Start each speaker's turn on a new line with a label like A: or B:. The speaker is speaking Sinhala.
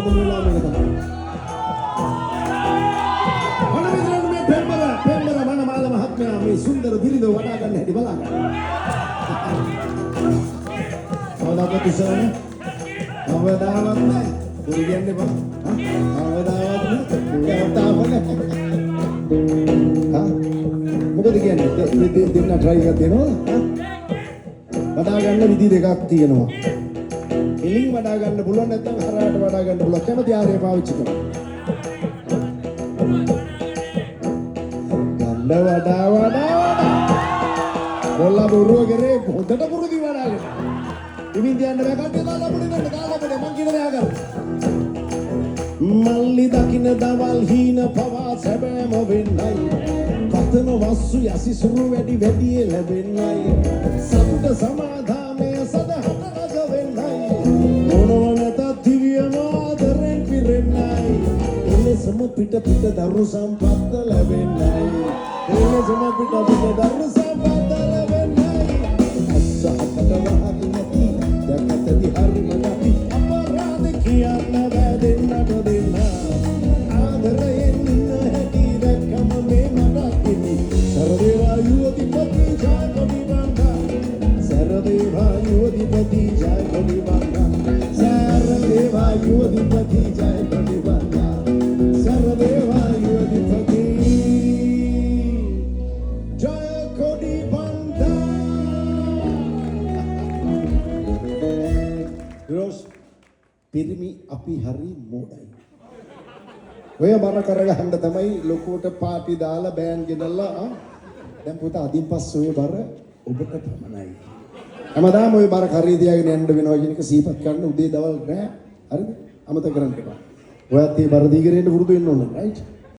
A: ආරම්භ වෙලා මේක තමයි. මොනවද මේ පෙම්බර මනමාල මහත්මයා මේ සුන්දර බිරිඳ වඩා ගන්න හැටි බලන්න. අවදාක තිසරනේ. අවදාවත් නැහැ. පුරු කියන්නේ බා. අවදාවත් නැහැ. මොකද කියන්නේ දෙන්න try එකක් දෙනවද? වඩා ගන්න විදි දෙකක් තියෙනවා. එලින් වඩා ගන්න පුළුවන් නැත්නම් හරහාට වඩා ගන්න පුළුවන්. කැමති ආරය පාවිච්චි කරන්න. ගන්න වඩා කොල්ල බොරුව කරේ හොදට පුරුදි වඩාගෙන. ඉමින් තියන්න බෑ කට්ටිය දාලා පුඩේ මං කියන දේ අහගන්න. මල්ලි දකින්න දවල් හීන පවා සැබෑම වෙන්නයි. කතන වස්සු යසිසුරු වැඩි ලැබෙන්නයි. සතුට සමාධානය සදහට රජ වෙන්නයි. මොනව නැතත් දිවියම ආදරෙන් පිරෙන්නයි. එලෙසම පිට දරු සම්පත්ත ලැබෙන්නයි. එලෙසම පිට දරු සම්පත්ත ලැබෙන්නයි. අස්සහකට වහති නැති දැකතදි හරිම නැති අපරාධ කියන්න බෑ දෙන්නට දෙන්න. ආදරයෙන් ඉන්න හැටි දැක්කම මේ මතක්ෙමි. සරදේවා යුවතිපති ජය කොඩි බංගා. සරදේවා යුවතිපති ජය කොඩි බංගා. සරදේවා යුවතිපති ජය කොඩි බංගා. සරදේවා යුවතිපති ජය කොඩි බංගා. රෝස් පිරිමි අපි හරි මෝඩයි. ඔය බර කරගන්න තමයි ලොකුවට පාටි දාලා බෑන් ගෙනල්ලා දැන් පුතා අදින් පස්සේ ඔය බර ඔබට පමණයි. හැමදාම ඔය බර කරේ තියාගෙන යන්න වෙනවා කියන එක සිහිපත් කරන්න උදේ දවල් රෑ හරිද? අමතක කරන්න එපා. ඔයත් මේ බර දීගෙන ඉන්න පුරුදු වෙන්න ඕනේ රයිට්?